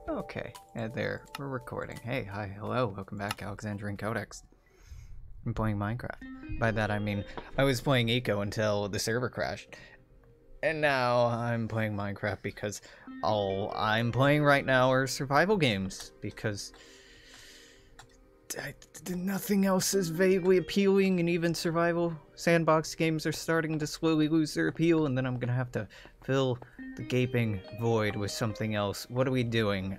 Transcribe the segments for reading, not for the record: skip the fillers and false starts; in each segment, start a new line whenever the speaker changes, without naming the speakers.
Okay, yeah, there, we're recording. Hey, hi, hello, welcome back, Alexandrian Codex. I'm playing Minecraft. By that I mean, I was playing Eco until the server crashed. And now I'm playing Minecraft because all I'm playing right now are survival games. Because nothing else is vaguely appealing, and even survival sandbox games are starting to slowly lose their appeal, and then I'm gonna have to fill the gaping void with something else. What are we doing?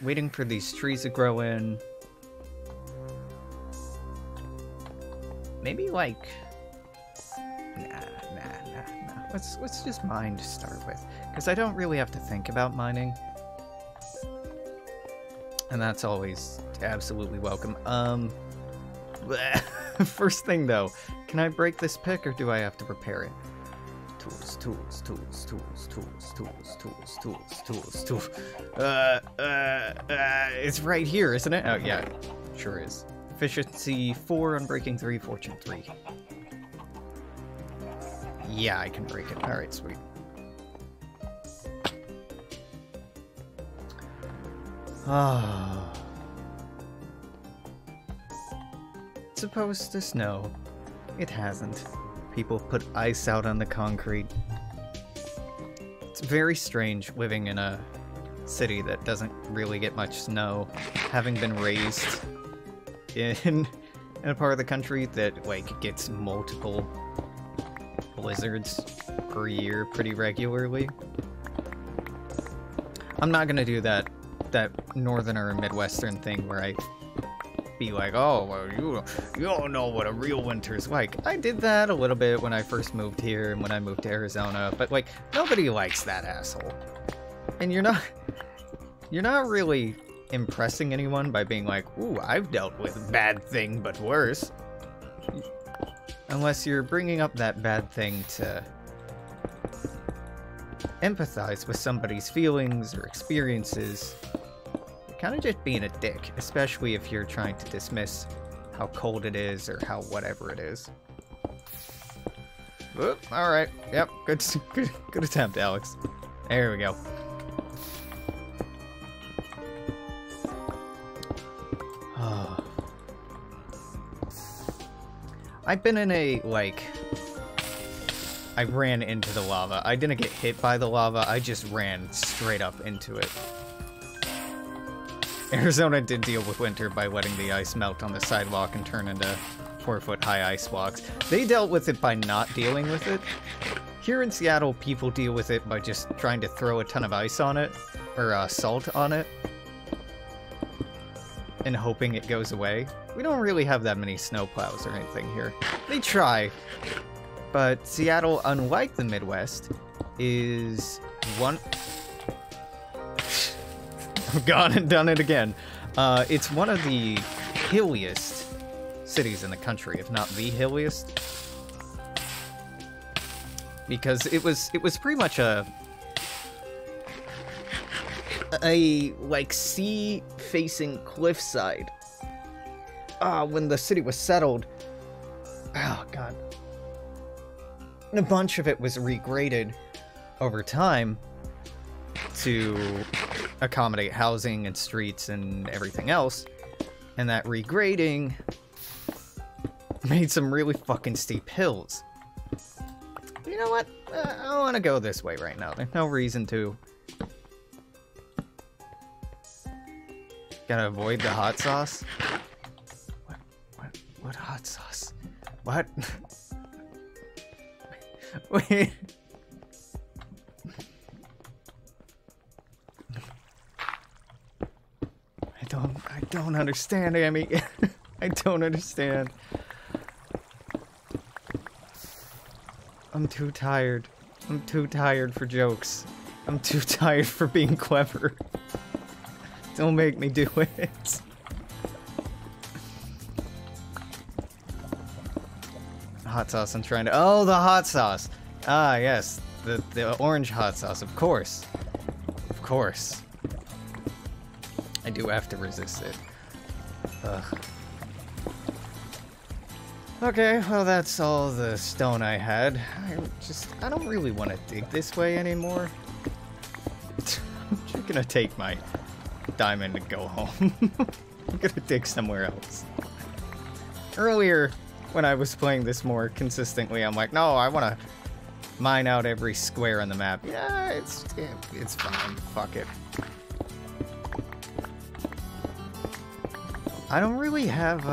Waiting for these trees to grow in. Maybe like... Nah. Let's just mine to start with. Because I don't really have to think about mining. And that's always absolutely welcome. First thing though, can I break this pick or do I have to repair it? Tools. It's right here, isn't it? Oh yeah, sure is. Efficiency 4, Unbreaking 3, Fortune 3. Yeah, I can break it. Alright, sweet. Ah. It's supposed to snow. It hasn't. People put ice out on the concrete. It's very strange living in a city that doesn't really get much snow, having been raised in a part of the country that, like, gets multiple blizzards per year pretty regularly. I'm not gonna do that northern or midwestern thing where I be like, oh, well, you don't know what a real winter's like. I did that a little bit when I first moved here and when I moved to Arizona, but like, nobody likes that asshole. And you're not really impressing anyone by being like, ooh, I've dealt with a bad thing but worse. Unless you're bringing up that bad thing to empathize with somebody's feelings or experiences. Kind of just being a dick, especially if you're trying to dismiss how cold it is or how whatever it is. Oop, all right. Yep. Good attempt, Alex. There we go. I've been in a, like... I ran into the lava. I didn't get hit by the lava. I just ran straight up into it. Arizona did deal with winter by letting the ice melt on the sidewalk and turn into 4-foot-high ice blocks. They dealt with it by not dealing with it. Here in Seattle, people deal with it by just trying to throw a ton of ice on it, or salt on it, and hoping it goes away. We don't really have that many snowplows or anything here. They try, but Seattle, unlike the Midwest, is one... I've gone and done it again. It's one of the hilliest cities in the country, if not the hilliest. Because it was pretty much a like sea-facing cliffside. When the city was settled. Oh god. And a bunch of it was regraded over time to accommodate housing and streets and everything else, and that regrading made some really fucking steep hills. You know what? I don't want to go this way right now. There's no reason to. Gotta avoid the hot sauce. What hot sauce? What? Wait. I don't understand, Amy. I don't understand. I'm too tired. I'm too tired for jokes. I'm too tired for being clever. Don't make me do it. Hot sauce, I'm trying to... Oh, the hot sauce! Ah, yes. The orange hot sauce, of course. Of course. I do have to resist it. Ugh. Okay, well that's all the stone I had. I don't really want to dig this way anymore. I'm just gonna take my diamond and go home. I'm gonna dig somewhere else. Earlier, when I was playing this more consistently, I'm like, no, I want to mine out every square on the map. Yeah, it's fine. Fuck it. I don't really have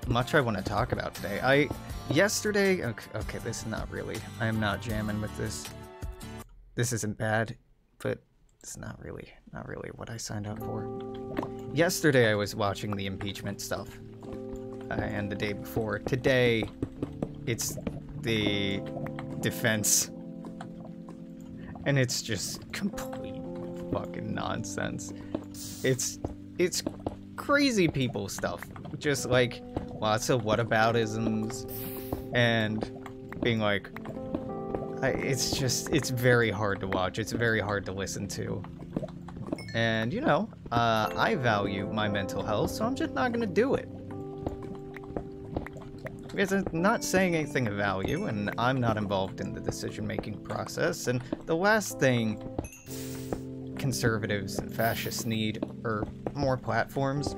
much I want to talk about today. Yesterday, okay, this is not really. I am not jamming with this. This isn't bad, but it's not really what I signed up for. Yesterday, I was watching the impeachment stuff, and the day before. Today, it's the defense, and it's just complete fucking nonsense. It's crazy people stuff, just like lots of whataboutisms, and being like, it's very hard to watch. It's very hard to listen to, and you know, I value my mental health, so I'm just not gonna do it. Because I'm not saying anything of value, and I'm not involved in the decision-making process, and the last thing conservatives and fascists need are more platforms,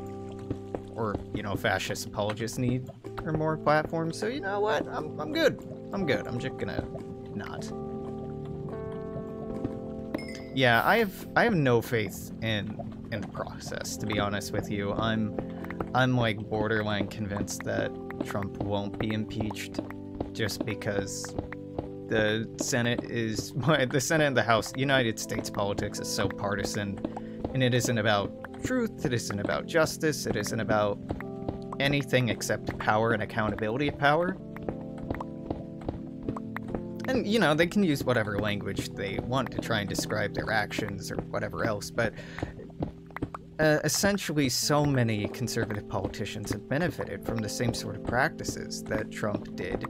or, you know, fascist apologists need are more platforms, so you know what? I'm good. I'm good. I'm just gonna not. Yeah, I have no faith in the process, to be honest with you. I'm like borderline convinced that Trump won't be impeached just because the Senate and the House, United States politics is so partisan, and it isn't about truth, it isn't about justice, it isn't about anything except power and accountability of power. And, you know, they can use whatever language they want to try and describe their actions or whatever else, but essentially so many conservative politicians have benefited from the same sort of practices that Trump did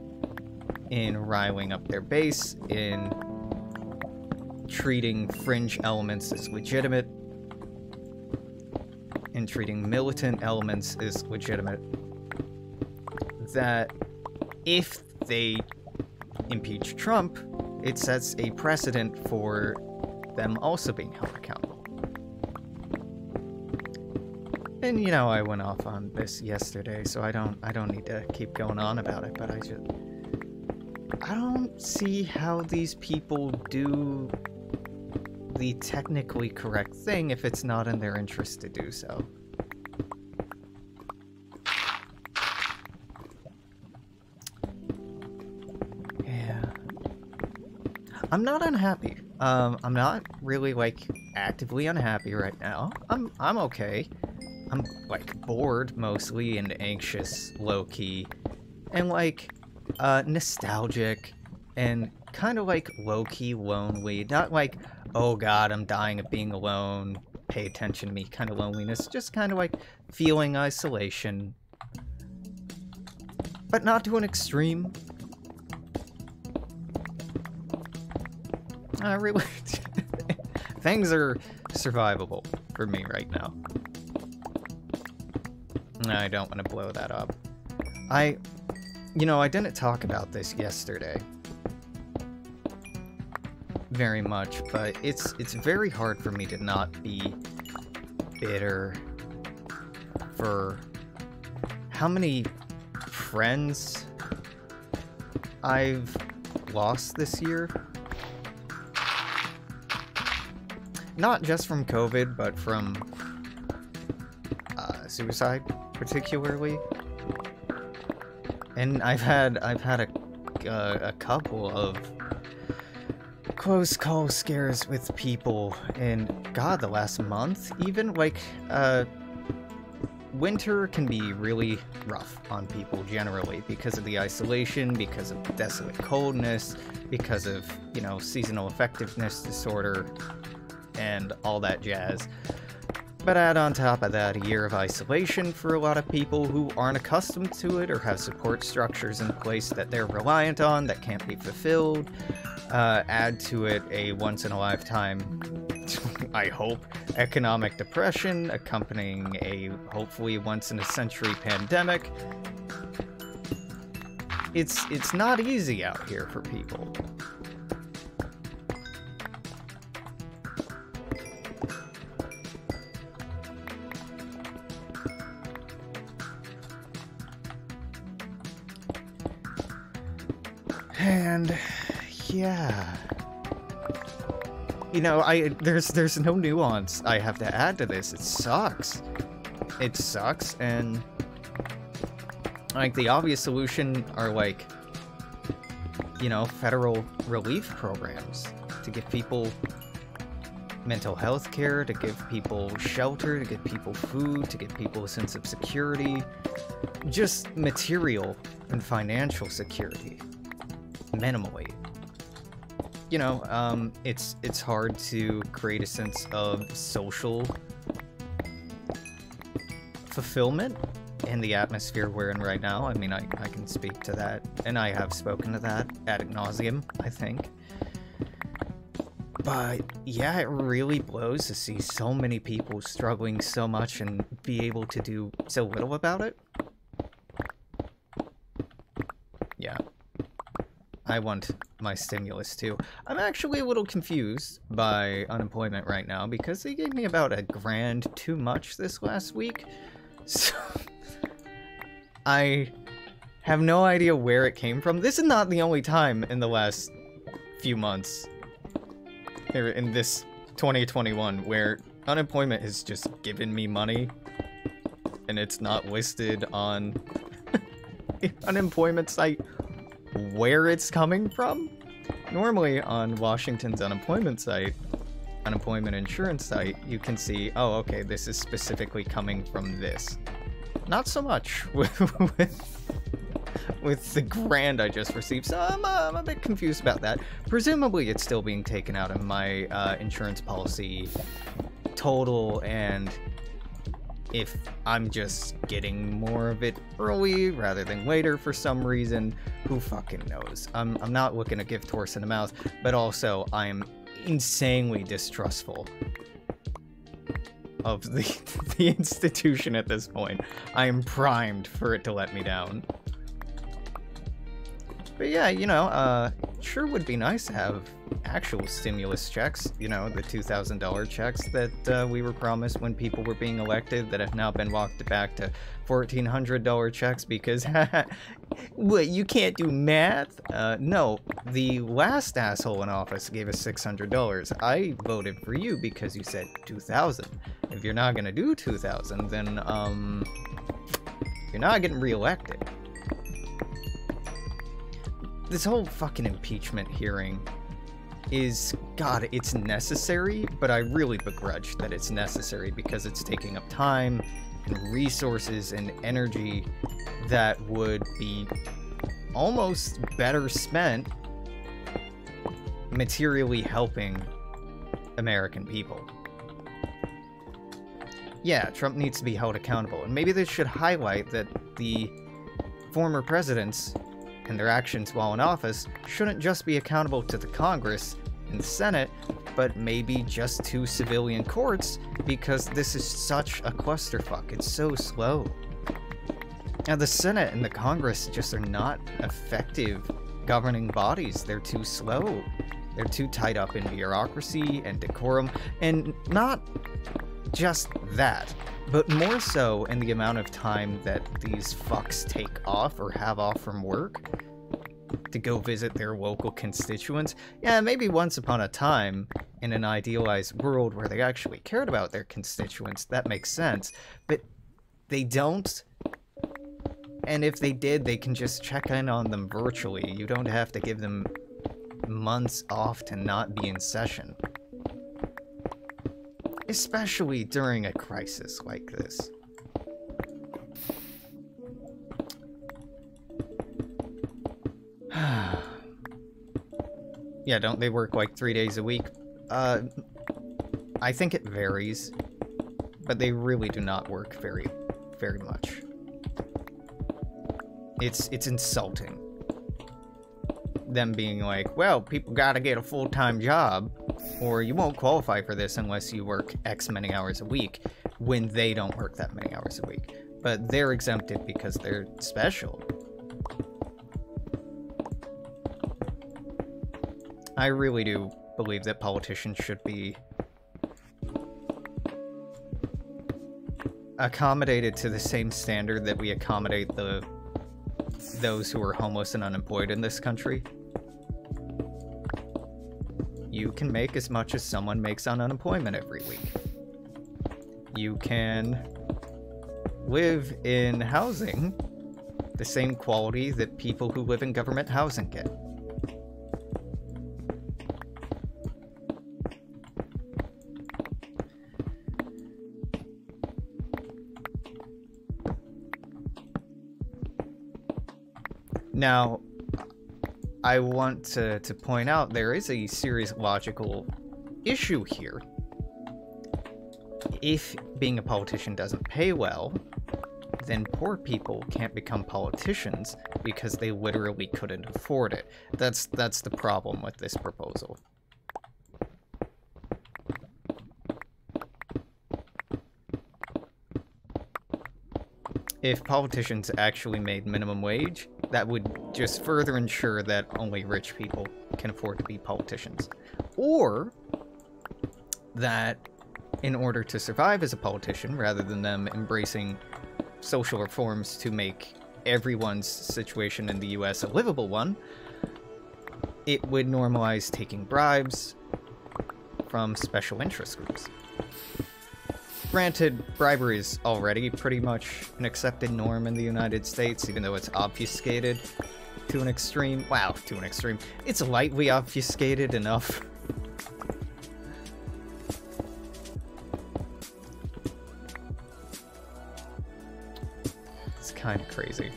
in riling up their base, in treating fringe elements as legitimate, in treating militant elements as legitimate, that if they impeach Trump, it sets a precedent for them also being held accountable. And, you know, I went off on this yesterday, so I don't need to keep going on about it, but I don't see how these people do the technically correct thing if it's not in their interest to do so. Yeah. I'm not unhappy. I'm not really, like, actively unhappy right now. I'm okay. I'm, like, bored, mostly, and anxious, low-key, and, like, nostalgic, and kind of, like, low-key lonely. Not like, oh god, I'm dying of being alone, pay attention to me kind of loneliness. Just kind of, like, feeling isolation. But not to an extreme. Really... Things are survivable for me right now. I don't want to blow that up. You know, I didn't talk about this yesterday very much, but it's very hard for me to not be bitter for how many friends I've lost this year. Not just from COVID, but from suicide, particularly. And I've had a couple of close call scares with people in, god, the last month even. Like, winter can be really rough on people generally because of the isolation, because of desolate coldness, because of, you know, seasonal affectiveness disorder and all that jazz. But add on top of that a year of isolation for a lot of people who aren't accustomed to it or have support structures in place that they're reliant on that can't be fulfilled. Add to it a once-in-a-lifetime, I hope, economic depression accompanying a hopefully once-in-a-century pandemic. It's not easy out here for people. And yeah, you know, there's no nuance I have to add to this. It sucks. It sucks, and like the obvious solution are like, you know, federal relief programs to give people mental health care, to give people shelter, to give people food, to give people a sense of security, just material and financial security, minimally. You know, it's hard to create a sense of social fulfillment in the atmosphere we're in right now. I mean, I can speak to that, and I have spoken to that ad nauseum, I think. But yeah, it really blows to see so many people struggling so much and be able to do so little about it. Yeah. I want my stimulus too. I'm actually a little confused by unemployment right now because they gave me about $1,000 too much this last week. So I have no idea where it came from. This is not the only time in the last few months, or in this 2021, where unemployment has just given me money and it's not listed on the unemployment site where it's coming from. Normally on Washington's unemployment site, unemployment insurance site, you can see, oh, okay, this is specifically coming from this. Not so much with the grant I just received, so I'm a bit confused about that. Presumably it's still being taken out of my insurance policy total, and if I'm just getting more of it early rather than later for some reason, who fucking knows? I'm not looking to give horse in the mouth, but also I am insanely distrustful of the institution at this point. I am primed for it to let me down. But yeah, you know, sure would be nice to have actual stimulus checks, you know, the $2,000 checks that we were promised when people were being elected that have now been walked back to $1,400 checks because, what, you can't do math? No, the last asshole in office gave us $600. I voted for you because you said 2,000. If you're not gonna do 2,000, then, you're not getting reelected. This whole fucking impeachment hearing is, God, it's necessary, but I really begrudge that it's necessary because it's taking up time and resources and energy that would be almost better spent materially helping American people. Yeah, Trump needs to be held accountable, and maybe this should highlight that the former presidents and their actions while in office shouldn't just be accountable to the Congress and the Senate, but maybe just to civilian courts, because this is such a clusterfuck. It's so slow. Now, the Senate and the Congress just are not effective governing bodies. They're too slow. They're too tied up in bureaucracy and decorum, and not just that, but more so in the amount of time that these fucks take off or have off from work to go visit their local constituents. Yeah, maybe once upon a time, in an idealized world where they actually cared about their constituents, that makes sense, but they don't. And if they did, they can just check in on them virtually. You don't have to give them months off to not be in session. Especially during a crisis like this. Yeah, don't they work like 3 days a week? I think it varies, but they really do not work very much. It's insulting. Them being like, well, people gotta get a full-time job, or you won't qualify for this unless you work X many hours a week, when they don't work that many hours a week. But they're exempted because they're special. I really do believe that politicians should be accommodated to the same standard that we accommodate those who are homeless and unemployed in this country. You can make as much as someone makes on unemployment every week. You can live in housing the same quality that people who live in government housing get. Now, I want to point out there is a serious logical issue here. If being a politician doesn't pay well, then poor people can't become politicians because they literally couldn't afford it. That's the problem with this proposal. If politicians actually made minimum wage, that would just further ensure that only rich people can afford to be politicians. Or that in order to survive as a politician, rather than them embracing social reforms to make everyone's situation in the US a livable one, it would normalize taking bribes from special interest groups. Granted, bribery is already pretty much an accepted norm in the United States, even though it's obfuscated to an extreme. Wow, to an extreme. It's lightly obfuscated enough. It's kind of crazy.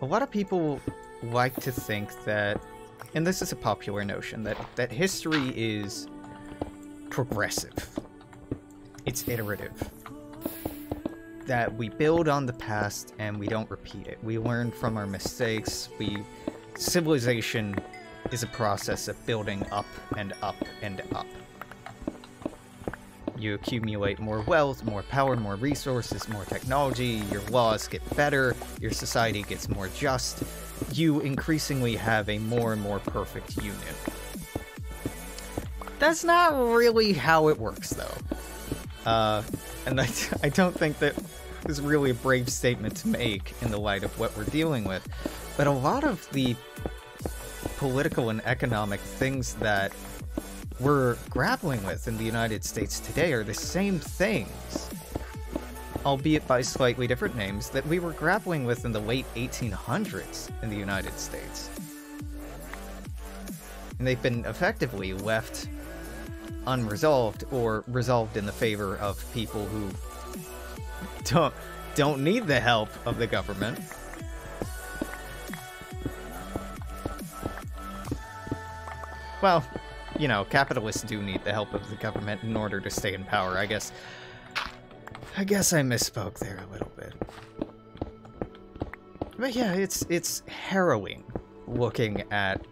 A lot of people like to think that, and this is a popular notion, that history is progressive. It's iterative. That we build on the past and we don't repeat it. We learn from our mistakes. Civilization is a process of building up and up and up. You accumulate more wealth, more power, more resources, more technology, your laws get better, your society gets more just. You increasingly have a more and more perfect union. That's not really how it works, though. And I don't think that is really a brave statement to make in the light of what we're dealing with. But a lot of the political and economic things that we're grappling with in the United States today are the same things, albeit by slightly different names, that we were grappling with in the late 1800s in the United States. And they've been effectively left unresolved or resolved in the favor of people who don't need the help of the government. Well, you know, capitalists do need the help of the government in order to stay in power, I guess I misspoke there a little bit. But yeah, it's harrowing looking at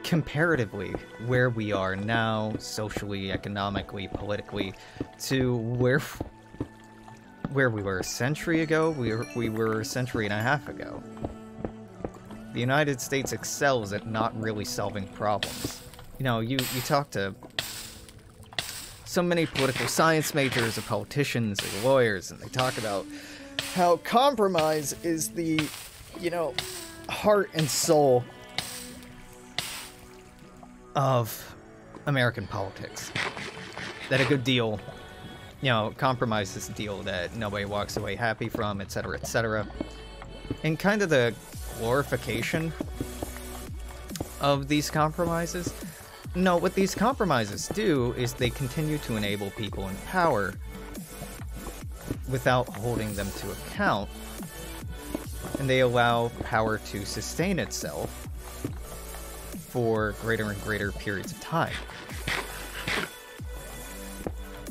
comparatively where we are now, socially, economically, politically, to where we were a century ago, we were a century and a half ago. The United States excels at not really solving problems. You know, you talk to so many political science majors or politicians or lawyers, and they talk about how compromise is the, you know, heart and soul of American politics. That a good deal, you know, compromise is a deal that nobody walks away happy from, etc., etc. And kind of the glorification of these compromises. No, what these compromises do is they continue to enable people in power without holding them to account, and they allow power to sustain itself for greater and greater periods of time.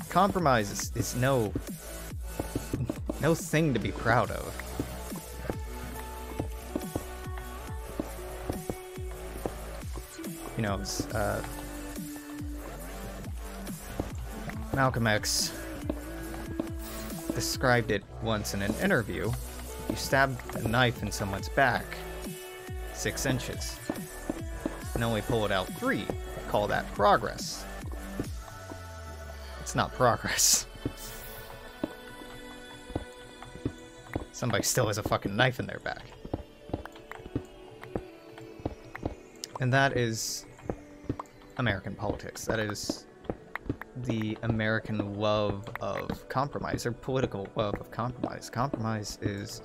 Compromise is no thing to be proud of. You know, Malcolm X described it once in an interview. You stab a knife in someone's back 6 inches and only pull it out 3. Call that progress. It's not progress. Somebody still has a fucking knife in their back. And that is American politics. That is the American love of compromise, or political love of compromise. Compromise is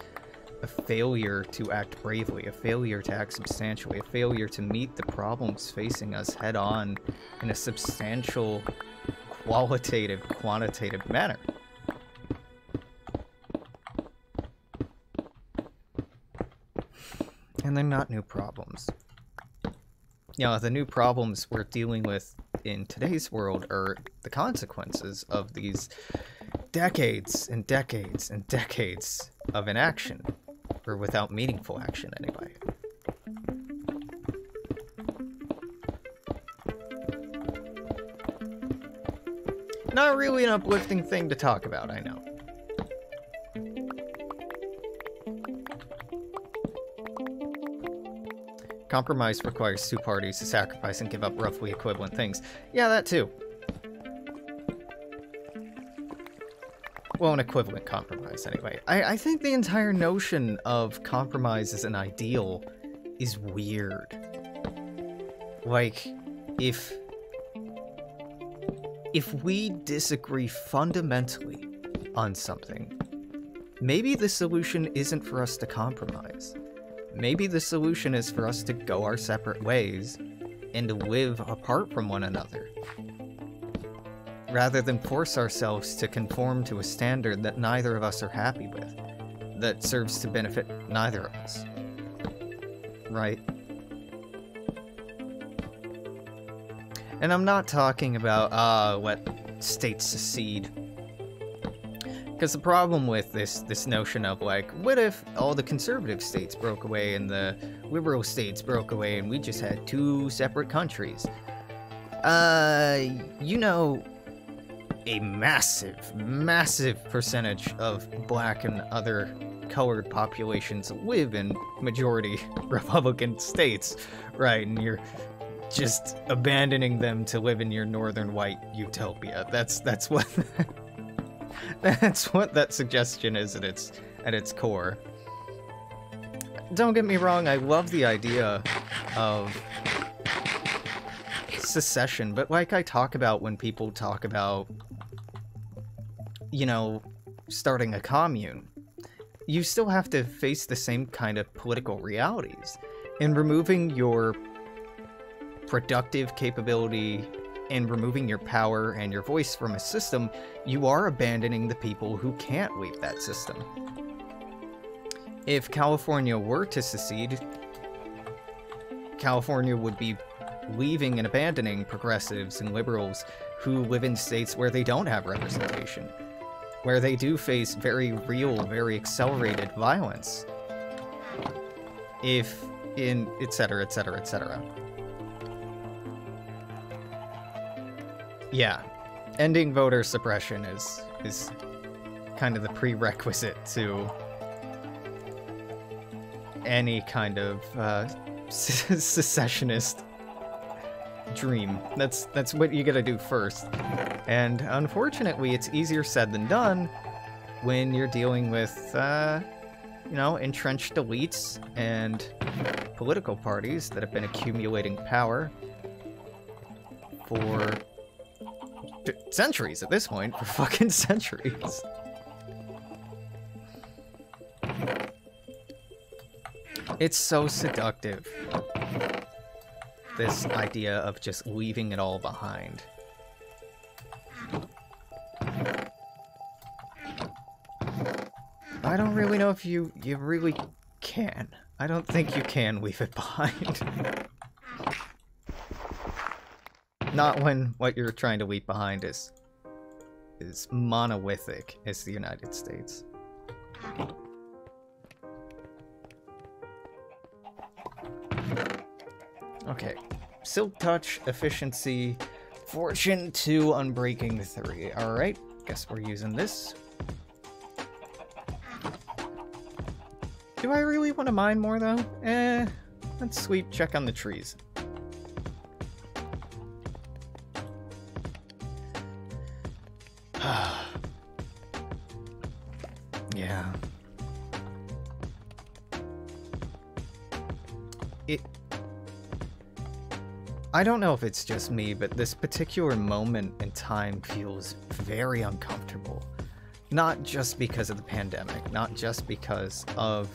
a failure to act bravely, a failure to act substantially, a failure to meet the problems facing us head on in a substantial, qualitative, quantitative manner. And they're not new problems. You know, the new problems we're dealing with in today's world are the consequences of these decades and decades and decades of inaction, or without meaningful action anyway. Not really an uplifting thing to talk about, I know. Compromise requires two parties to sacrifice and give up roughly equivalent things. Yeah, that too. Well, an equivalent compromise, anyway. I think the entire notion of compromise as an ideal is weird. Like, if we disagree fundamentally on something, maybe the solution isn't for us to compromise. Maybe the solution is for us to go our separate ways and to live apart from one another, rather than force ourselves to conform to a standard that neither of us are happy with, that serves to benefit neither of us. Right? And I'm not talking about, let states secede. Because the problem with this notion of, like, what if all the conservative states broke away and the liberal states broke away and we just had two separate countries? You know, a massive, massive percentage of black and other colored populations live in majority Republican states, right? And you're just abandoning them to live in your northern white utopia. That's what... That's what that suggestion is at its core. Don't get me wrong, I love the idea of secession, but like I talk about when people talk about, you know, starting a commune, you still have to face the same kind of political realities. And removing your productive capability and removing your power and your voice from a system, you are abandoning the people who can't leave that system. If California were to secede, California would be leaving and abandoning progressives and liberals who live in states where they don't have representation, where they do face very real, very accelerated violence. If in etc., etc., etc. Yeah, ending voter suppression is kind of the prerequisite to any kind of secessionist dream. That's what you gotta do first. And unfortunately, it's easier said than done when you're dealing with, you know, entrenched elites and political parties that have been accumulating power for centuries at this point, for fucking centuries. It's so seductive, this idea of just leaving it all behind. I don't really know if you really can. I don't think you can leave it behind. Not when what you're trying to leave behind is monolithic as the United States. Okay. Silk Touch, Efficiency, Fortune 2, Unbreaking 3. Alright, guess we're using this. Do I really want to mine more, though? Let's sweep check on the trees. Yeah. I don't know if it's just me, but this particular moment in time feels very uncomfortable. Not just because of the pandemic, not just because of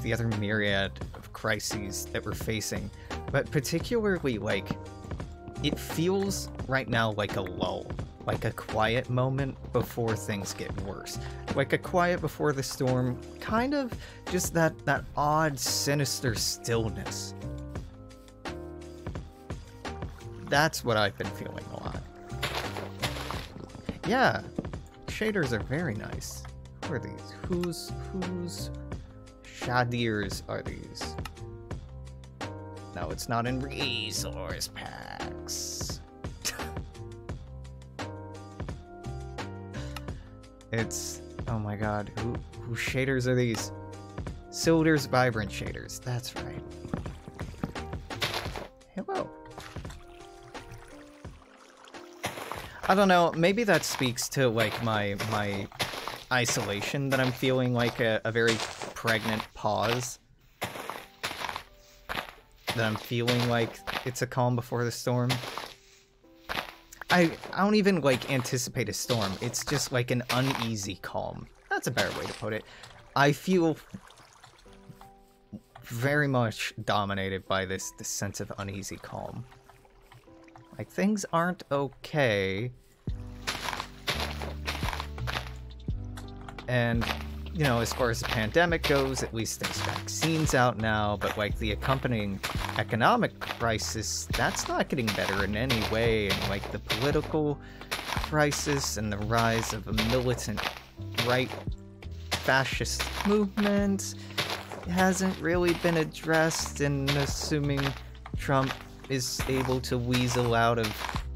the other myriad of crises that we're facing, but particularly, like, it feels right now like a lull. Like a quiet moment before things get worse. Like a quiet before the storm, kind of just that odd, sinister stillness. That's what I've been feeling a lot. Yeah, shaders are very nice. Who are these? Whose shadiers are these? No, it's not in resource packs. It's, oh my god, who shaders are these? Silder's Vibrant Shaders, that's right. Hello. I don't know, maybe that speaks to, like, my isolation, that I'm feeling like a very pregnant pause. That I'm feeling like it's a calm before the storm. I don't even, like, anticipate a storm. It's just, like, an uneasy calm. That's a better way to put it. I feel very much dominated by this sense of uneasy calm. Like, things aren't okay. And, you know, as far as the pandemic goes, at least there's vaccines out now, but, like, the accompanying economic crisis, that's not getting better in any way, and, like, the political crisis and the rise of a militant right fascist movement hasn't really been addressed, and assuming Trump is able to weasel out of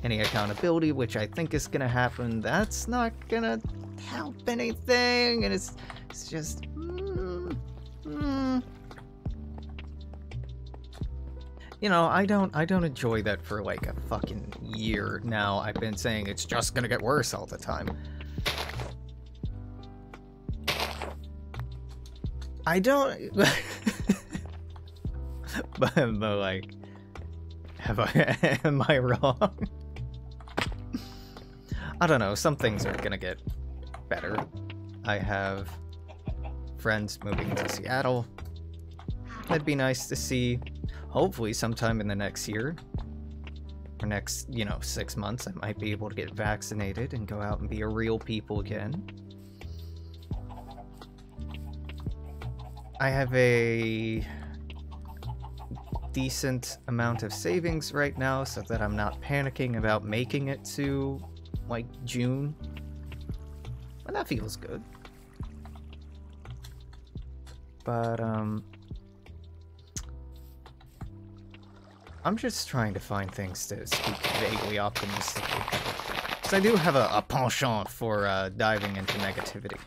any accountability, which I think is gonna happen, that's not gonna help anything, and it's just You know, I don't enjoy that for like a fucking year now. I've been saying it's just gonna get worse all the time. I don't but like, am I wrong? I don't know, some things are gonna get better. I have friends moving to Seattle. That'd be nice to see. Hopefully sometime in the next year, or next, 6 months, I might be able to get vaccinated and go out and be a real people again. I have a decent amount of savings right now so that I'm not panicking about making it to, like, June. And that feels good. But, I'm just trying to find things to speak vaguely optimistically. Because I do have a penchant for diving into negativity.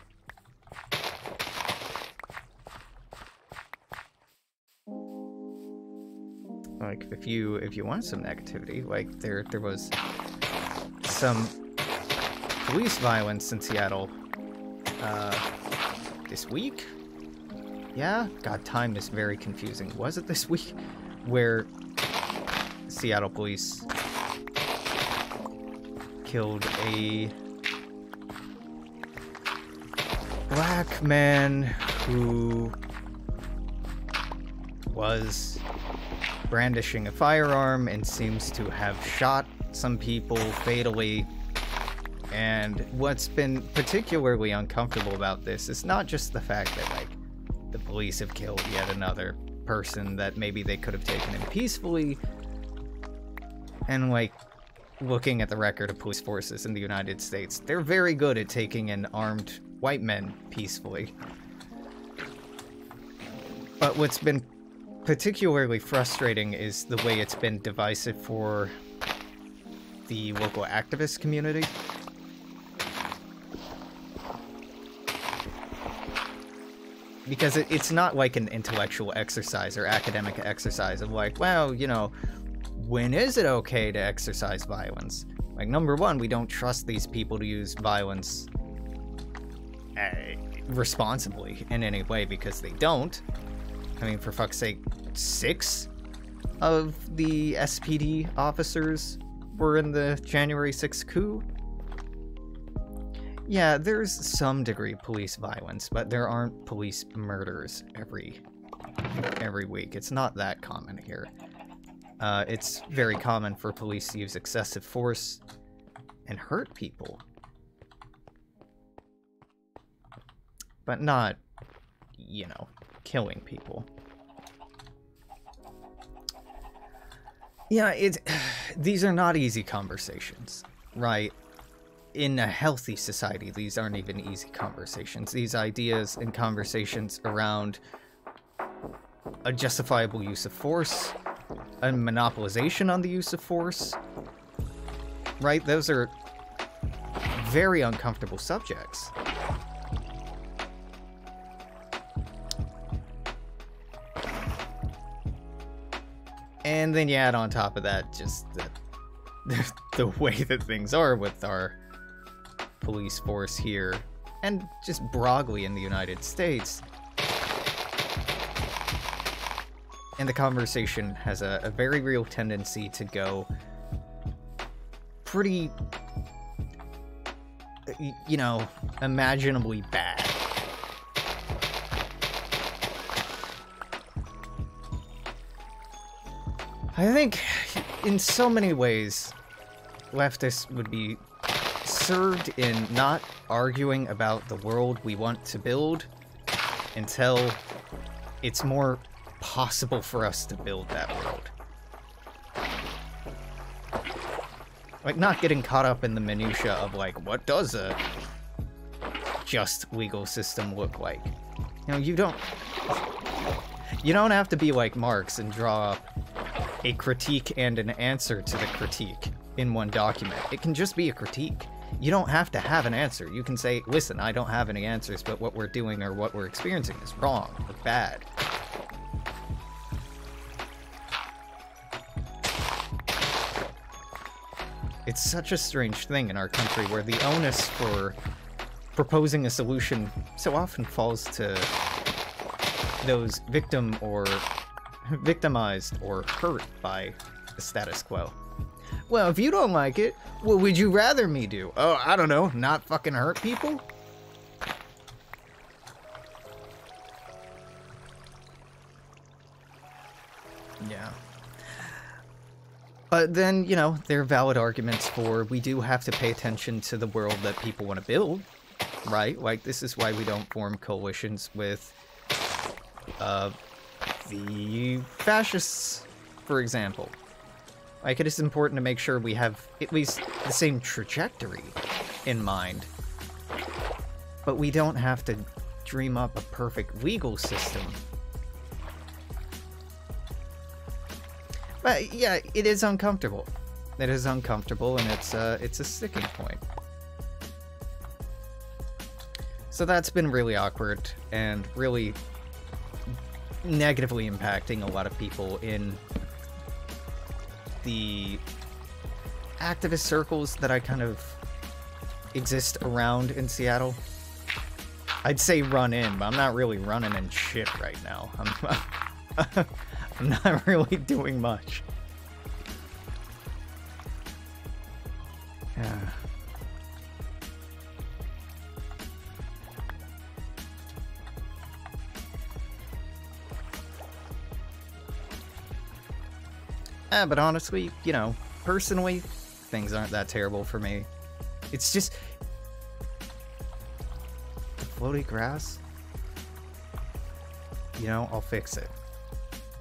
Like, if you want some negativity, like, there was some police violence in Seattle this week? Yeah? God, time is very confusing. Was it this week? Where Seattle police killed a black man who was brandishing a firearm and seems to have shot some people fatally. And what's been particularly uncomfortable about this is not just the fact that, like, the police have killed yet another person that maybe they could have taken in peacefully. And, like, looking at the record of police forces in the United States, they're very good at taking in armed white men peacefully. But what's been particularly frustrating is the way it's been divisive for the local activist community. Because it's not like an intellectual exercise or academic exercise of like, well, when is it okay to exercise violence? Like, number one, we don't trust these people to use violence responsibly in any way because they don't. I mean, for fuck's sake, 6 of the SPD officers were in the January 6th coup. Yeah, there's some degree of police violence, but there aren't police murders every week. It's not that common here. It's very common for police to use excessive force and hurt people. But not, you know, killing people. Yeah, these are not easy conversations, right? In a healthy society, these aren't even easy conversations. These ideas and conversations around a justifiable use of force, a monopolization on the use of force, right? Those are very uncomfortable subjects. And then you add on top of that just the way that things are with our police force here, and just broadly in the United States. And the conversation has a very real tendency to go pretty, you know, imaginably bad. I think, in so many ways, leftists would be served in not arguing about the world we want to build until it's more possible for us to build that world. Like, not getting caught up in the minutia of, like, what does a just legal system look like? You know, you don't have to be like Marx and draw up a critique and an answer to the critique in one document. It can just be a critique. You don't have to have an answer. You can say, listen, I don't have any answers, but what we're doing or what we're experiencing is wrong or bad. It's such a strange thing in our country where the onus for proposing a solution so often falls to those victimized or hurt by the status quo. Well, if you don't like it, what would you rather me do? Oh, I don't know, not fucking hurt people? Yeah. But then, you know, there are valid arguments for we do have to pay attention to the world that people want to build, right? Like, this is why we don't form coalitions with the fascists, for example. Like, it is important to make sure we have at least the same trajectory in mind. But we don't have to dream up a perfect legal system. But yeah, it is uncomfortable. It is uncomfortable, and it's a sticking point. So that's been really awkward and really negatively impacting a lot of people in the activist circles that I kind of exist around in Seattle. I'd say run in, but I'm not really running in shit right now. I'm not really doing much. Yeah. But honestly, you know, personally, things aren't that terrible for me. It's just the floaty grass. You know, I'll fix it.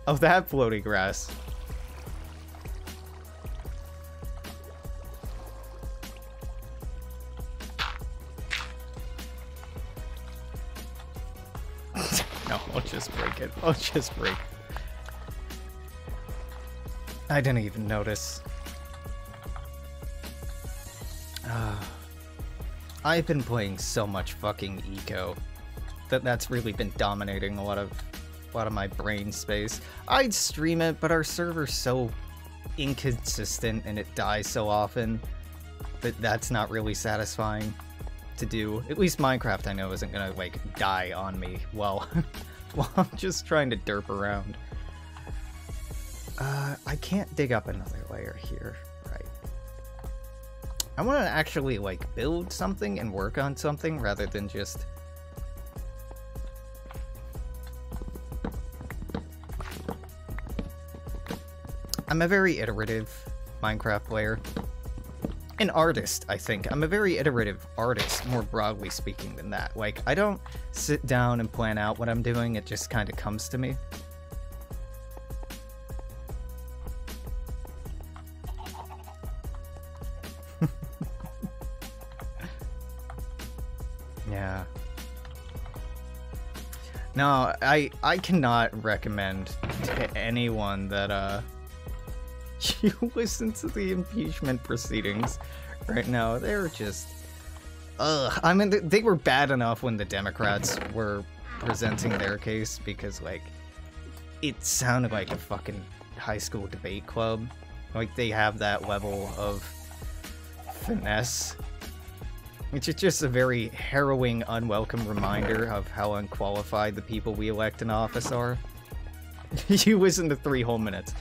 Oh, that floaty grass. No, I'll just break it. I'll just break it. I didn't even notice. I've been playing so much fucking eco that's really been dominating a lot of my brain space. I'd stream it, but our server's so inconsistent and it dies so often that that's not really satisfying to do. At least Minecraft, I know, isn't gonna, like, die on me while I'm just trying to derp around. I can't dig up another layer here, right? I want to actually, like, build something and work on something rather than just... I'm a very iterative Minecraft player. An artist, I think. I'm a very iterative artist, more broadly speaking than that. Like, I don't sit down and plan out what I'm doing, it just kind of comes to me. Yeah. No, I cannot recommend to anyone that, you listen to the impeachment proceedings right now. They're just... Ugh. I mean, they were bad enough when the Democrats were presenting their case because, like, it sounded like a fucking high school debate club. Like, they have that level of finesse. Which is just a very harrowing, unwelcome reminder of how unqualified the people we elect in office are. You listen to 3 whole minutes.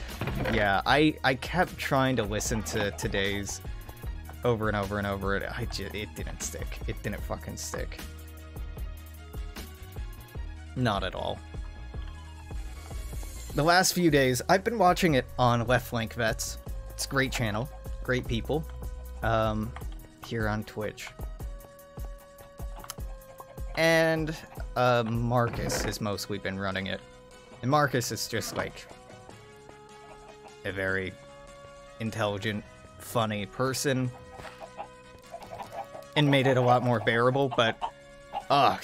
Yeah, I kept trying to listen to today's over and over and over. It didn't stick. It didn't fucking stick. Not at all. The last few days, I've been watching it on Left Flank Vets. It's a great channel. Great people. Here on Twitch. And Marcus has mostly been running it. And Marcus is just, like, a very intelligent, funny person. And made it a lot more bearable, but... Oh,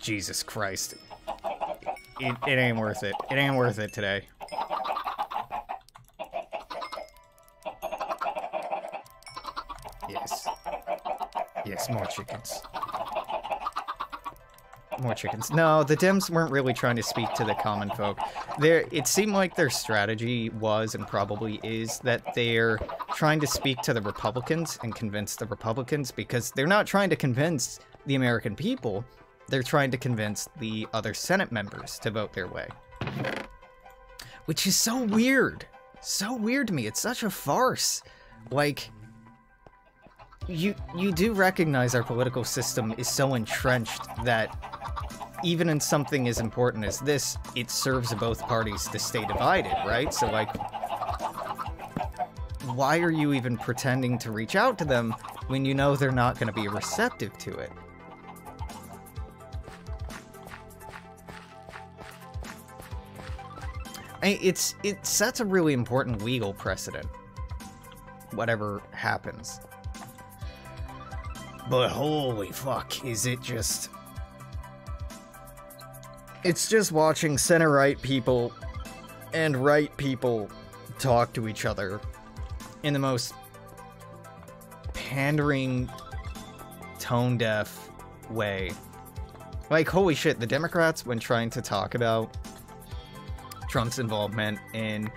Jesus Christ. It ain't worth it. It ain't worth it today. Yes. Yes, more chickens. More chickens. No, the Dems weren't really trying to speak to the common folk. It seemed like their strategy was, and probably is, that they're trying to speak to the Republicans and convince the Republicans, because they're not trying to convince the American people, they're trying to convince the other Senate members to vote their way. Which is so weird. So weird to me. It's such a farce. Like... You do recognize our political system is so entrenched that even in something as important as this, it serves both parties to stay divided, right? So, like, why are you even pretending to reach out to them when you know they're not going to be receptive to it? It sets a really important legal precedent, whatever happens. But holy fuck, is it just... It's just watching center-right people and right people talk to each other in the most pandering, tone-deaf way. Like, holy shit, the Democrats, when trying to talk about Trump's involvement in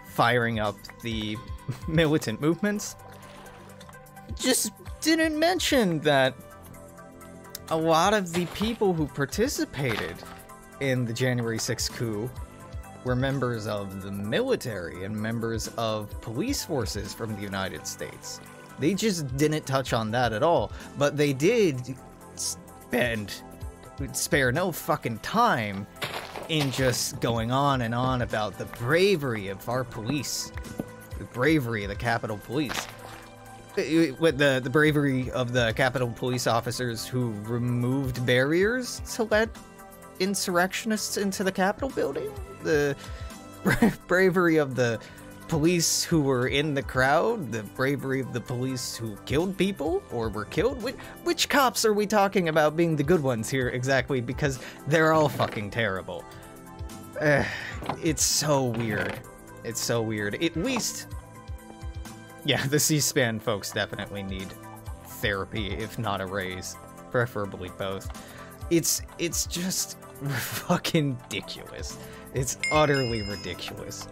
firing up the militant movements, just didn't mention that a lot of the people who participated in the January 6th coup were members of the military and members of police forces from the United States. They just didn't touch on that at all, but they did spare no fucking time in just going on and on about the bravery of our police, the bravery of the Capitol Police. With the bravery of the Capitol Police officers who removed barriers to let insurrectionists into the Capitol building? The bravery of the police who were in the crowd? The bravery of the police who killed people or were killed? Which cops are we talking about being the good ones here exactly? Because they're all fucking terrible. It's so weird. It's so weird. At least... Yeah, the C-SPAN folks definitely need therapy, if not a raise. Preferably both. It's just fucking ridiculous. It's utterly ridiculous.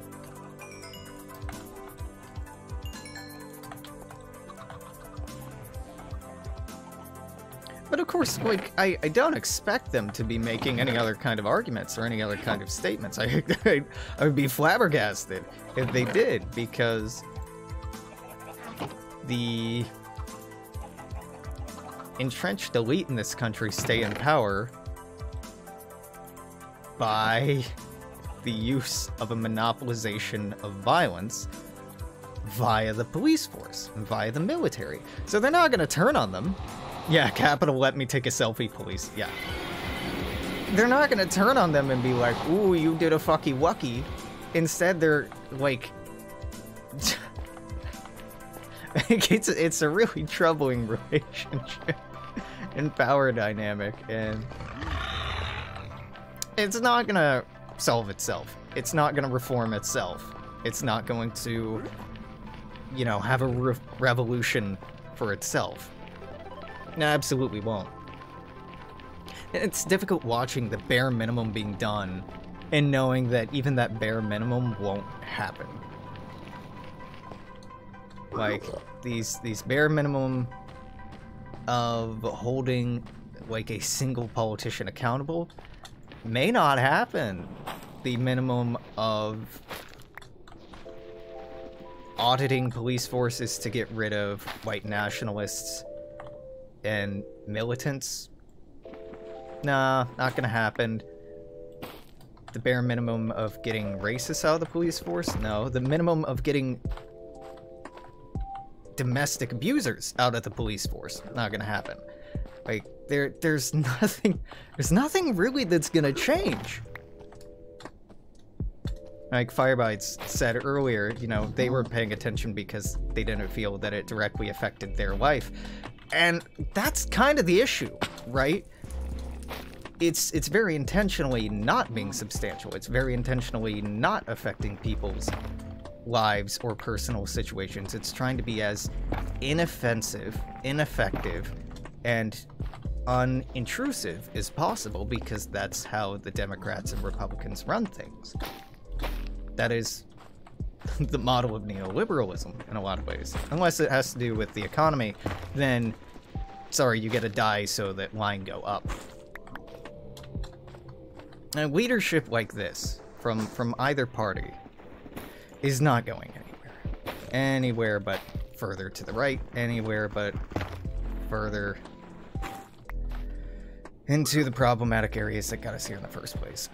But of course, like, I don't expect them to be making any other kind of arguments or any other kind of statements. I would be flabbergasted if they did, because the entrenched elite in this country stay in power by the use of a monopolization of violence via the police force, and via the military. So they're not gonna turn on them. Yeah, Capital, let me take a selfie, police. Yeah. They're not gonna turn on them and be like, ooh, you did a fucky wucky. Instead, they're like... it's a really troubling relationship and power dynamic, and it's not gonna solve itself. It's not gonna reform itself. It's not going to, you know, have a revolution for itself. It absolutely won't. It's difficult watching the bare minimum being done and knowing that even that bare minimum won't happen. Like, these bare minimum of holding, like, a single politician accountable may not happen. The minimum of auditing police forces to get rid of white nationalists and militants, nah, not gonna happen. The bare minimum of getting racists out of the police force, no. The minimum of getting domestic abusers out of the police force, not gonna happen. Like, there's nothing really that's gonna change. Like Firebites said earlier, you know, they weren't paying attention because they didn't feel that it directly affected their life. And that's kind of the issue, right? It's very intentionally not being substantial. It's very intentionally not affecting people's lives or personal situations. It's trying to be as inoffensive, ineffective, and unintrusive as possible, because that's how the Democrats and Republicans run things. That is the model of neoliberalism in a lot of ways. Unless it has to do with the economy, then, sorry, you gotta die so that line go up. And leadership like this, from either party, is not going anywhere. Anywhere but further to the right, anywhere but further into the problematic areas that got us here in the first place.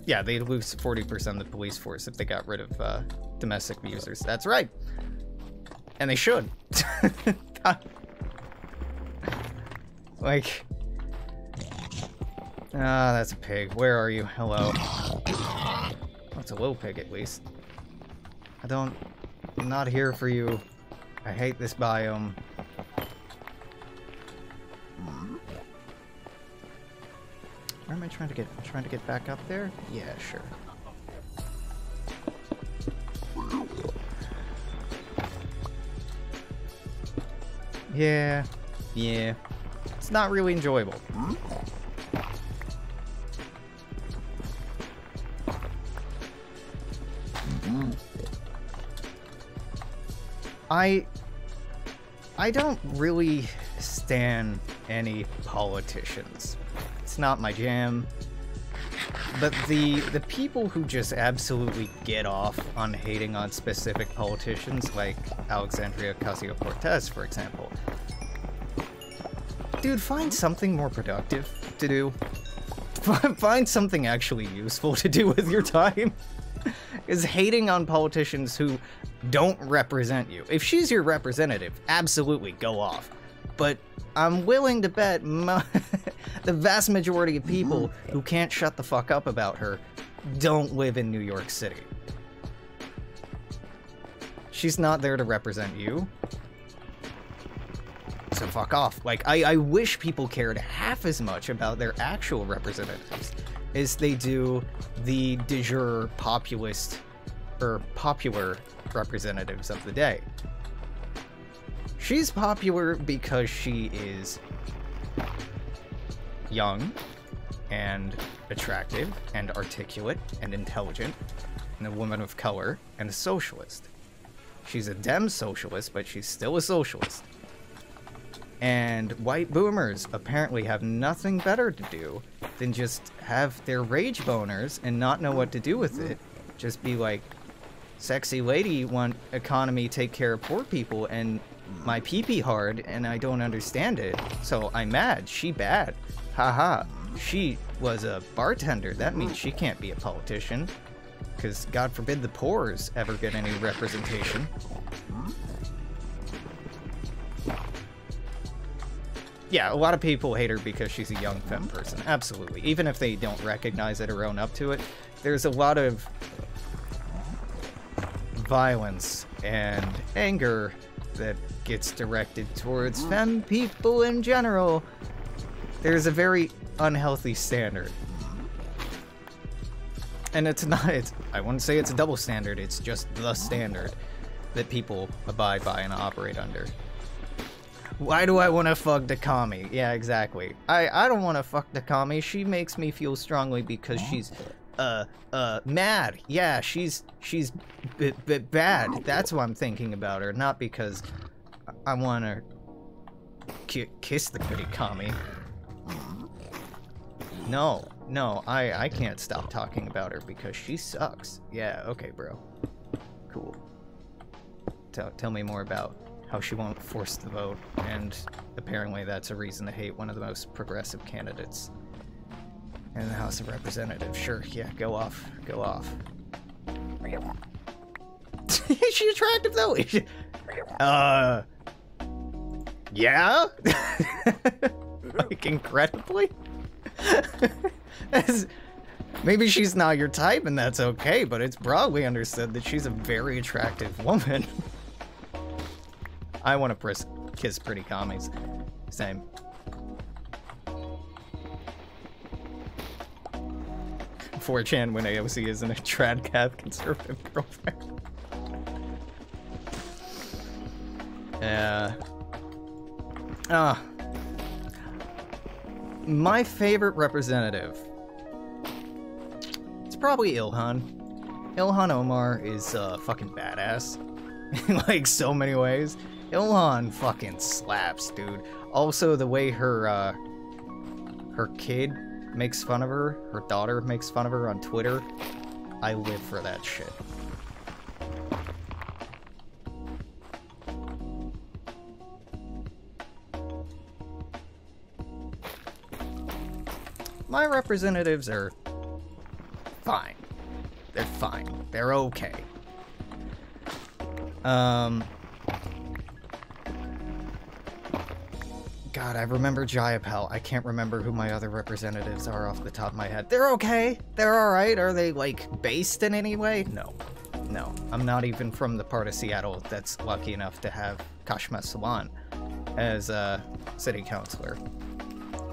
Yeah, they'd lose 40% of the police force if they got rid of domestic abusers. That's right. And they should. Like... Ah, that's a pig. Where are you? Hello. That's a little pig, at least. I'm not here for you. I hate this biome. Where am I trying to get? I'm trying to get back up there? Yeah, sure. Yeah. It's not really enjoyable. I don't really stan any politicians. It's not my jam. But the people who just absolutely get off on hating on specific politicians, like Alexandria Ocasio-Cortez, for example. Dude, find something more productive to do. Find something actually useful to do with your time. Is hating on politicians who don't represent you. If she's your representative, absolutely go off. But I'm willing to bet the vast majority of people who can't shut the fuck up about her don't live in New York City. She's not there to represent you. So fuck off. Like, I wish people cared half as much about their actual representatives as they do the de jure populist or popular representatives of the day. She's popular because she is young and attractive and articulate and intelligent and a woman of color, and a socialist. She's a Dem socialist, but she's still a socialist. And white boomers apparently have nothing better to do than just have their rage boners and not know what to do with it. Just be like, sexy lady want economy, take care of poor people, and my pee-pee hard, and I don't understand it. So I'm mad. She bad. Haha. She was a bartender. That means she can't be a politician. Because God forbid the poors ever get any representation. Yeah, a lot of people hate her because she's a young femme person. Absolutely. Even if they don't recognize it or own up to it, there's a lot of violence and anger that gets directed towards femme people in general. There's a very unhealthy standard. And it's not, I wouldn't say it's a double standard, it's just the standard that people abide by and operate under. Why do I want to fuck the commie? Yeah, exactly. I don't want to fuck the commie. She makes me feel strongly because she's, mad. Yeah, she's bad. That's why I'm thinking about her, not because I want to kiss the pretty commie. No, I can't stop talking about her because she sucks. Yeah, okay, bro. Cool. Tell me more about how she won't force the vote, and apparently that's a reason to hate one of the most progressive candidates in the House of Representatives. Sure, yeah, go off. Go off. Is she attractive, though? Yeah? Like, incredibly? Maybe she's not your type, and that's okay, but it's broadly understood that she's a very attractive woman. I want to kiss pretty commies. Same. 4chan when AOC isn't a trad cath conservative girlfriend. Yeah. My favorite representative. It's probably Ilhan. Ilhan Omar is fucking badass in like so many ways. Ilhan fucking slaps, dude. Also, the way her kid makes fun of her, her daughter makes fun of her on Twitter, I live for that shit. My representatives are fine. They're fine. They're okay. God, I remember Jayapal. I can't remember who my other representatives are off the top of my head. They're okay. They're alright. Are they, like, based in any way? No. No. I'm not even from the part of Seattle that's lucky enough to have Kashma Salan as a city councilor.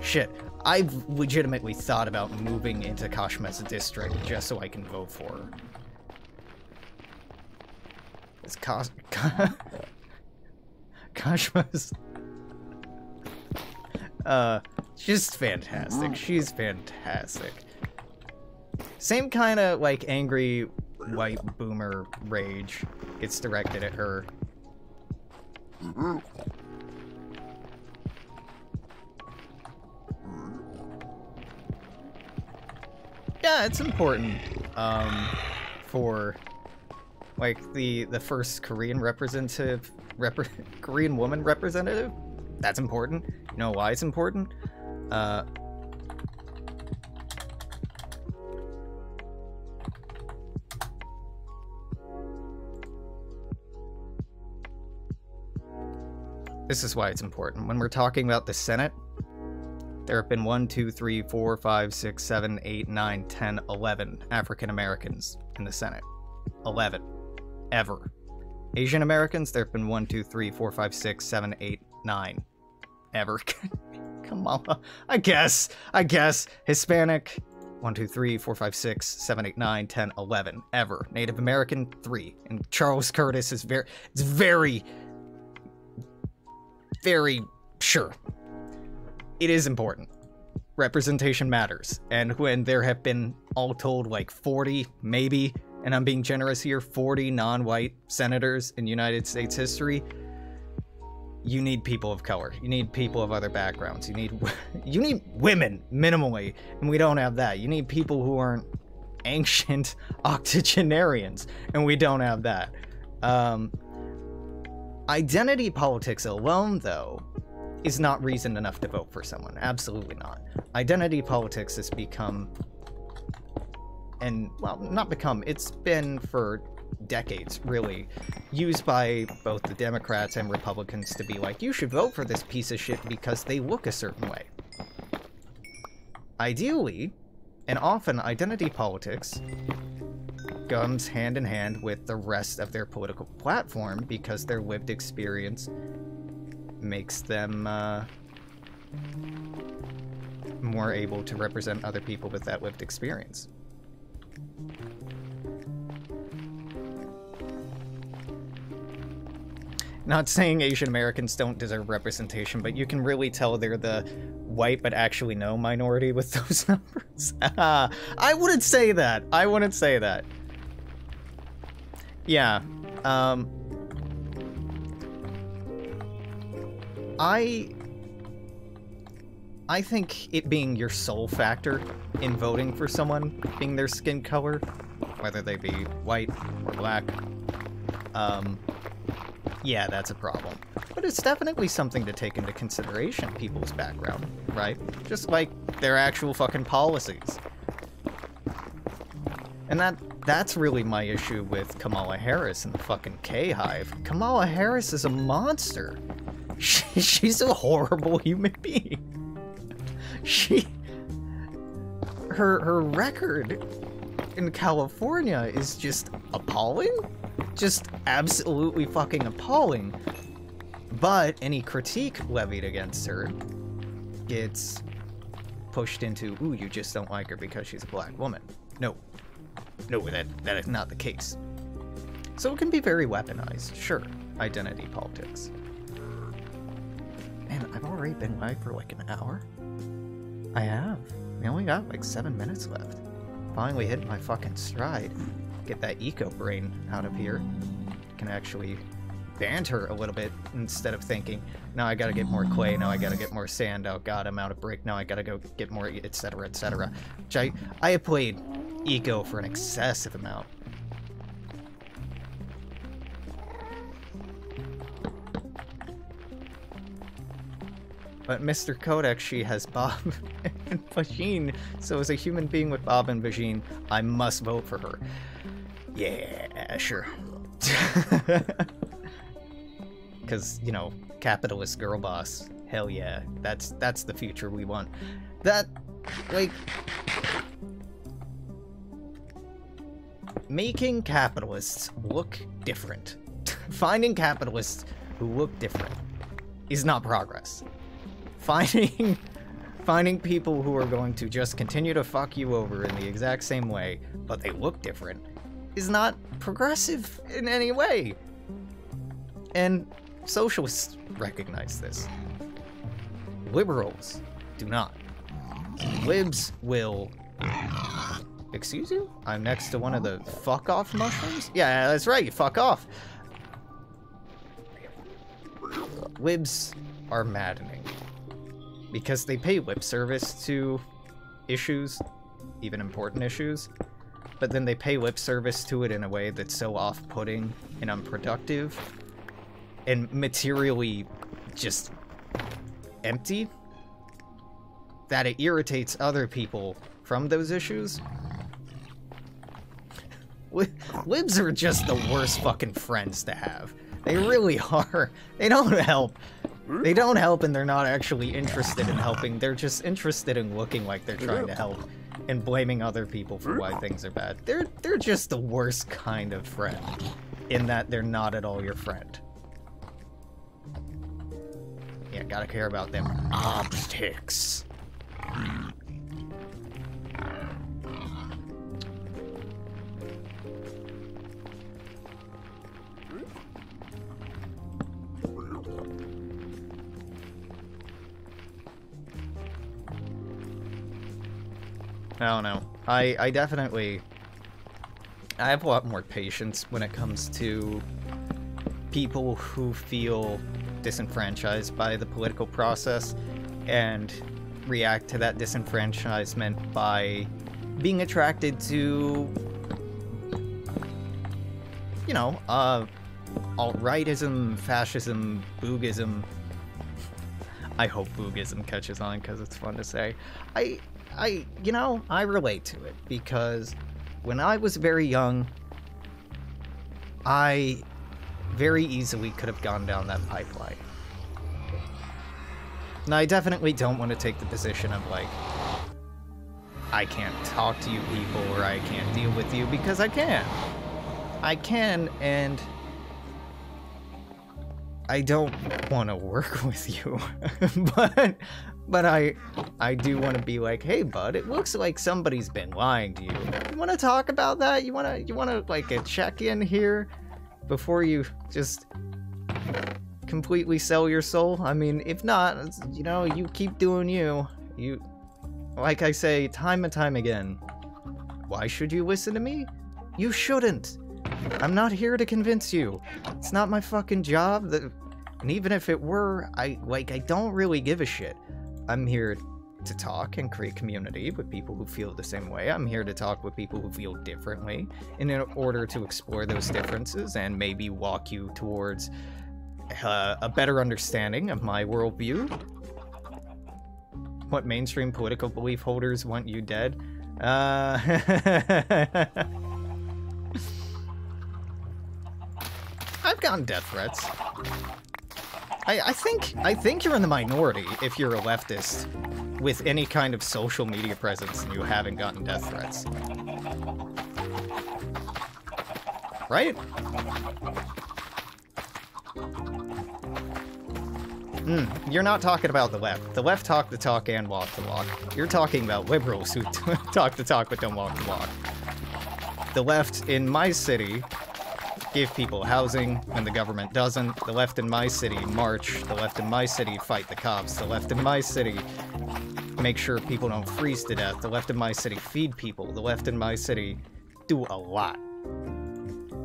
Shit. I've legitimately thought about moving into Kashma's district just so I can vote for her. It's Kashma's... she's fantastic. She's fantastic. Same kind of, like, angry white boomer rage gets directed at her. Yeah, it's important, for, like, the first Korean representative, Korean woman representative. That's important. You know why it's important? This is why it's important. When we're talking about the Senate, there have been 1, 2, 3, 4, 5, 6, 7, 8, 9, 10, 11 African Americans in the Senate. 11. Ever. Asian Americans, there have been 1, 2, 3, 4, 5, 6, 7, 8, 9. Ever. Come on. I guess. Hispanic, 1, 2, 3, 4, 5, 6, 7, 8, 9, 10, 11. Ever. Native American, 3. And Charles Curtis is very sure. It is important. Representation matters. And when there have been all told like 40, maybe, and I'm being generous here, 40 non-white senators in United States history, you need people of color. You need people of other backgrounds. You need women, minimally, and we don't have that. You need people who aren't ancient octogenarians, and we don't have that. Identity politics alone, though, is not reason enough to vote for someone. Absolutely not. Identity politics has become, and, well, not become, it's been for decades, really, used by both the Democrats and Republicans to be like, you should vote for this piece of shit because they look a certain way. Ideally, and often, identity politics comes hand in hand with the rest of their political platform because their lived experience makes them more able to represent other people with that lived experience. Not saying Asian Americans don't deserve representation, but you can really tell they're the white but actually no minority with those numbers. I wouldn't say that. I wouldn't say that. Yeah. I think it being your sole factor in voting for someone being their skin color, whether they be white or black, yeah, that's a problem. But it's definitely something to take into consideration, people's background, right? Just like their actual fucking policies. And that's really my issue with Kamala Harris and the fucking K-Hive. Kamala Harris is a monster. She's a horrible human being. Her record in California is just appalling. Just absolutely fucking appalling. But any critique levied against her gets pushed into, ooh, you just don't like her because she's a black woman. No, that is not the case. So it can be very weaponized, sure, identity politics. Man, I've already been live for like an hour. I have. We only got like 7 minutes left. Finally hit my fucking stride. Get that eco brain out of here. Can actually banter a little bit instead of thinking, now I gotta get more clay, now I gotta get more sand, oh god, I'm out of brick, now I gotta go get more, etc, etc. Which I have played eco for an excessive amount. But Mr. Kodak, she has Bob and Vagine, so as a human being with Bob and Vagine, I must vote for her. Yeah, sure. Because, you know, capitalist girl boss. Hell yeah. That's the future we want. That, like... making capitalists look different. Finding capitalists who look different is not progress. Finding people who are going to just continue to fuck you over in the exact same way, but they look different, is not progressive in any way. And socialists recognize this. Liberals do not. Libs will... Excuse you? I'm next to one of the fuck-off mushrooms? Yeah, that's right, you fuck off. Libs are maddening. Because they pay lip service to issues, even important issues, but then they pay lip service to it in a way that's so off-putting and unproductive and materially just empty that it irritates other people from those issues. Libs are just the worst fucking friends to have. They really are. They don't help. They don't help, and they're not actually interested in helping. They're just interested in looking like they're trying to help and blaming other people for why things are bad. They're just the worst kind of friend, in that they're not at all your friend. Yeah, gotta care about them optics. I don't know. I definitely... I have a lot more patience when it comes to people who feel disenfranchised by the political process and react to that disenfranchisement by being attracted to, you know, alt-rightism, fascism, boogism. I hope boogism catches on because it's fun to say. You know, I relate to it because when I was very young, I very easily could have gone down that pipeline. And I definitely don't want to take the position of, like, I can't talk to you people or I can't deal with you, because I can. I can, and I don't want to work with you. but I do want to be like, hey bud, it looks like somebody's been lying to you. You want to talk about that? You want to like a check-in here before you just completely sell your soul? I mean, if not, you know, you keep doing you. You, like I say time and time again, why should you listen to me? You shouldn't. I'm not here to convince you. It's not my fucking job. And even if it were, I don't really give a shit. I'm here to talk and create community with people who feel the same way. I'm here to talk with people who feel differently in order to explore those differences and maybe walk you towards a better understanding of my worldview. What mainstream political belief holders want you dead? I've gotten death threats. I think you're in the minority if you're a leftist with any kind of social media presence and you haven't gotten death threats. Right? You're not talking about the left. The left talk the talk and walk the walk. You're talking about liberals who talk the talk but don't walk the walk. The left in my city give people housing when the government doesn't. The left in my city march. The left in my city fight the cops. The left in my city make sure people don't freeze to death. The left in my city feed people. The left in my city do a lot.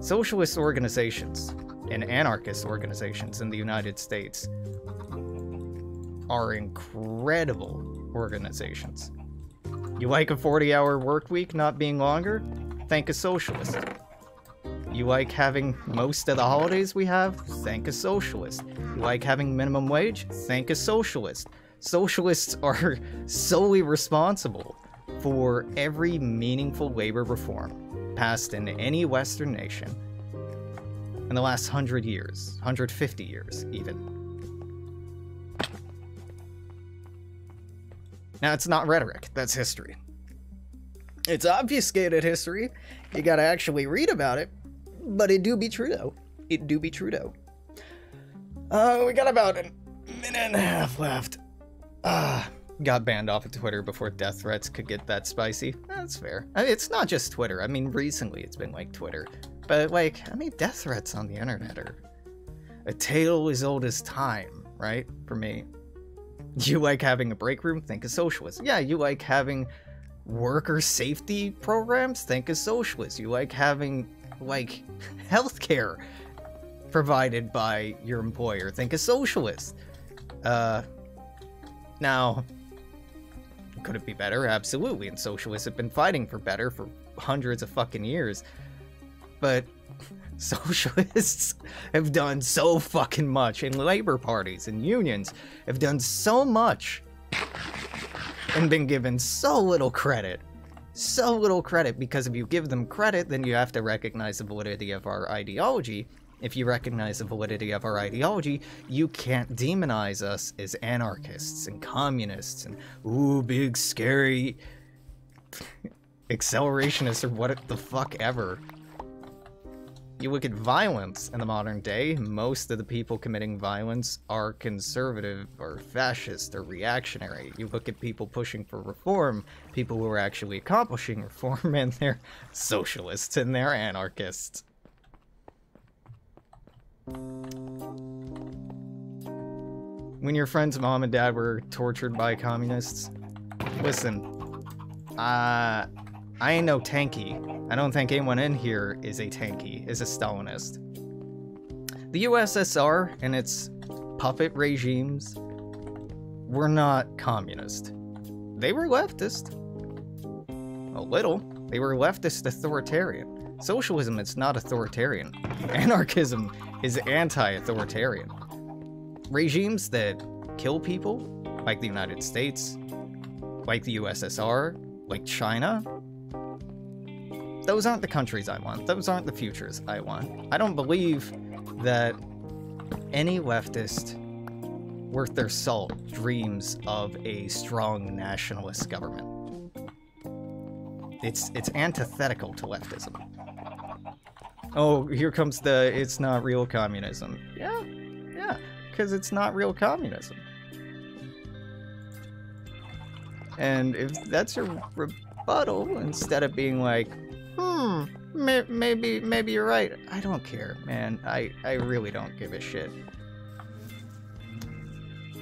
Socialist organizations and anarchist organizations in the United States are incredible organizations. You like a 40-hour work week not being longer? Thank a socialist. You like having most of the holidays we have? Thank a socialist. You like having minimum wage? Thank a socialist. Socialists are solely responsible for every meaningful labor reform passed in any Western nation in the last 100 years, 150 years even. Now, it's not rhetoric, that's history. It's obfuscated history. You gotta actually read about it. But it do be true, though. It do be true, though. We got about a minute and a half left. Got banned off of Twitter before death threats could get that spicy. That's fair. I mean, it's not just Twitter. I mean, recently it's been like Twitter. But, like, I mean, death threats on the internet are a tale as old as time, right? For me. You like having a break room? Think of socialist. Yeah, you like having worker safety programs? Think of socialist. You like having, like, healthcare provided by your employer? Think of socialist. Now, could it be better? Absolutely, and socialists have been fighting for better for hundreds of fucking years. But socialists have done so fucking much, and labor parties and unions have done so much and been given so little credit. So little credit, because if you give them credit, then you have to recognize the validity of our ideology. If you recognize the validity of our ideology, you can't demonize us as anarchists and communists and, ooh, big, scary accelerationists or what the fuck ever. You look at violence in the modern day, most of the people committing violence are conservative or fascist or reactionary. You look at people pushing for reform, people who are actually accomplishing reform, and they're socialists and they're anarchists. When your friend's mom and dad were tortured by communists, listen, I ain't no tanky. I don't think anyone in here is a tanky, is a Stalinist. The USSR and its puppet regimes were not communist. They were leftist. A little. They were leftist authoritarian. Socialism is not authoritarian. Anarchism is anti-authoritarian. Regimes that kill people, like the United States, like the USSR, like China, those aren't the countries I want. Those aren't the futures I want. I don't believe that any leftist worth their salt dreams of a strong nationalist government. It's antithetical to leftism. Oh, here comes the it's not real communism. Yeah, because it's not real communism. And if that's your rebuttal, instead of being like, maybe you're right. I don't care, man. I really don't give a shit.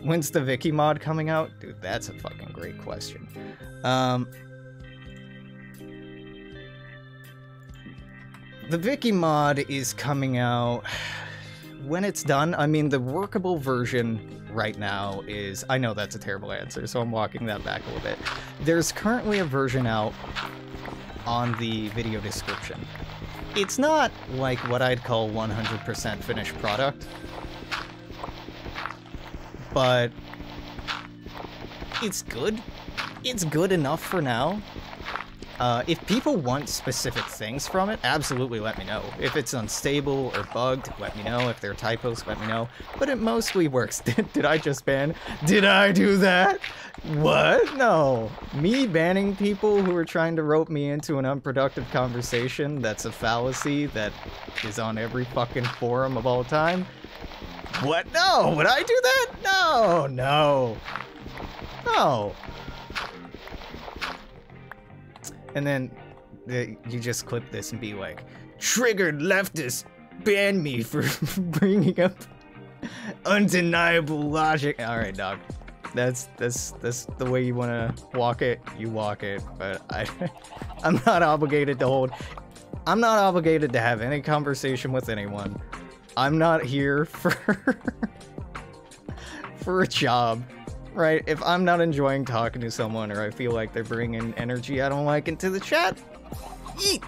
When's the Viki mod coming out? Dude, that's a fucking great question. The Viki mod is coming out when it's done. I mean, the workable version right now is... I know that's a terrible answer, so I'm walking that back a little bit. There's currently a version out on the video description. It's not like what I'd call 100% finished product, but it's good. It's good enough for now. If people want specific things from it, absolutely let me know. If it's unstable or bugged, let me know. If there are typos, let me know. But it mostly works. Did I just ban? Did I do that? What? No. Me banning people who are trying to rope me into an unproductive conversation that's a fallacy that is on every fucking forum of all time? What? No! Would I do that? No! No! No! And then you just clip this and be like, triggered leftists ban me for bringing up undeniable logic. All right, dog. That's the way you want to walk it. You walk it, but I'm not obligated to hold. I'm not obligated to have any conversation with anyone. I'm not here for a job. Right, if I'm not enjoying talking to someone or I feel like they're bringing energy I don't like into the chat, eat!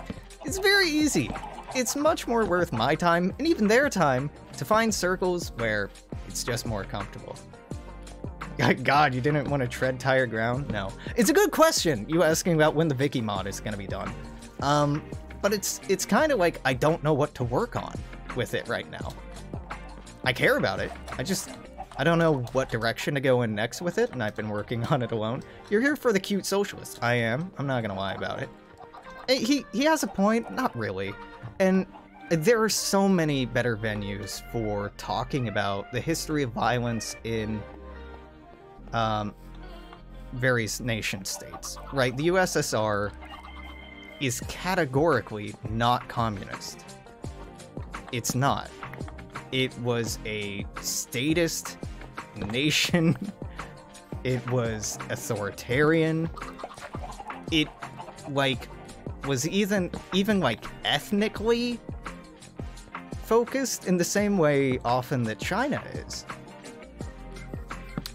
It's very easy. It's much more worth my time, and even their time, to find circles where it's just more comfortable. God, you didn't want to tread tire ground? No. It's a good question, you asking about when the Viki mod is going to be done. But it's kind of like I don't know what to work on with it right now. I care about it, I don't know what direction to go in next with it, and I've been working on it alone. You're here for the cute socialist. I am. I'm not gonna lie about it. He has a point. Not really. And there are so many better venues for talking about the history of violence in various nation states, right? The USSR is categorically not communist. It's not. It was a statist nation. It was authoritarian. It, like, was even like, ethnically focused in the same way often that China is.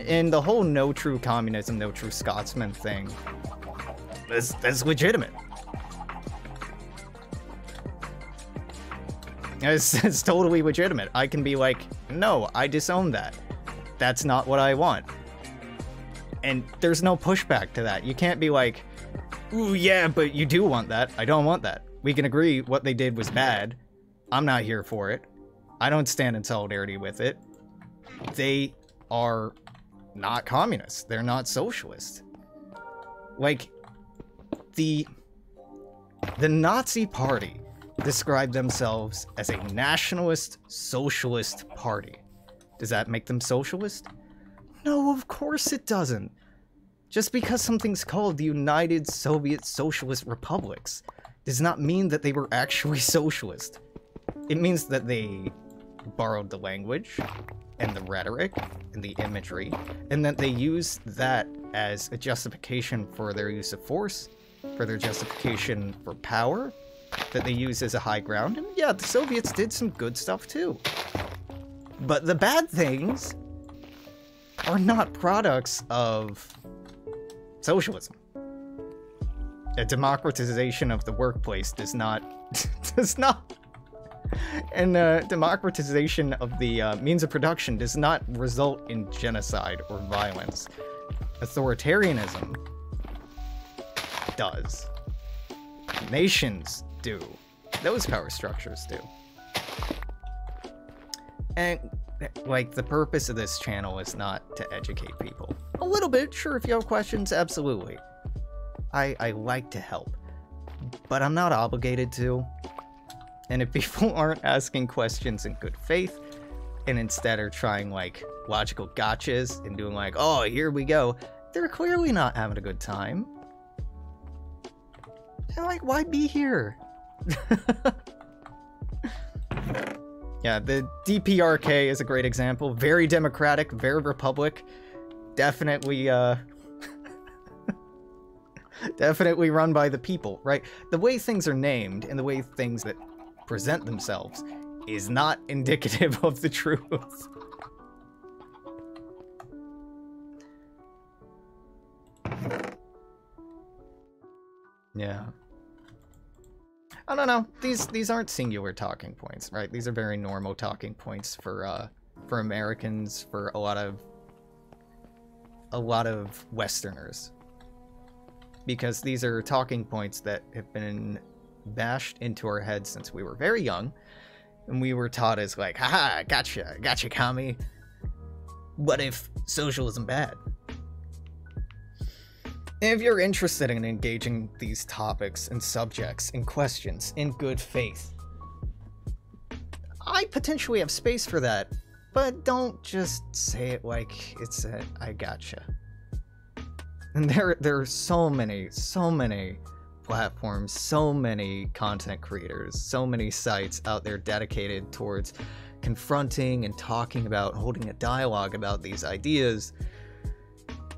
And the whole no true communism, no true Scotsman thing, that's legitimate. It's totally legitimate. I can be like, no, I disown that. That's not what I want. And there's no pushback to that. You can't be like, ooh, yeah, but you do want that. I don't want that. We can agree what they did was bad. I'm not here for it. I don't stand in solidarity with it. They are not communists. They're not socialist. Like, the Nazi Party describe themselves as a nationalist socialist party. Does that make them socialist? No, of course it doesn't. Just because something's called the United Soviet Socialist Republics does not mean that they were actually socialist. It means that they borrowed the language and the rhetoric and the imagery, and that they used that as a justification for their use of force for their justification for power that they use as a high ground. And yeah, the Soviets did some good stuff too. But the bad things are not products of socialism. A democratization of the workplace does not, and democratization of the means of production does not result in genocide or violence. Authoritarianism does. Nations do. Those power structures do. And, like, the purpose of this channel is not to educate people. A little bit, sure, if you have questions, absolutely. I like to help. But I'm not obligated to. And if people aren't asking questions in good faith, and instead are trying, like, logical gotchas and doing like, oh, here we go, they're clearly not having a good time. And, like, why be here? Yeah, the DPRK is a great example. Very democratic, very republic. Definitely, definitely run by the people, right? The way things are named and the way things that present themselves is not indicative of the truth. Yeah. I don't know. These aren't singular talking points, right? These are very normal talking points for Americans, for a lot of Westerners. Because these are talking points that have been bashed into our heads since we were very young, and we were taught as like, haha, gotcha, commie. What if socialism bad? If you're interested in engaging these topics and subjects and questions in good faith, I potentially have space for that, but don't just say it like it's a I gotcha. And there are so many platforms, so many content creators, so many sites out there dedicated towards confronting and talking about, holding a dialogue about these ideas.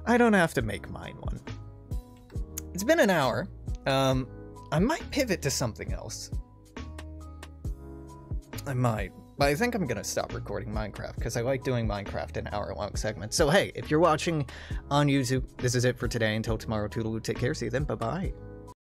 I don't have to make mine one. It's been an hour. I might pivot to something else. I might. But I think I'm gonna stop recording Minecraft, because I like doing Minecraft in hour-long segments. So hey, if you're watching on YouTube, this is it for today. Until tomorrow, toodaloo, take care, see you then, bye-bye.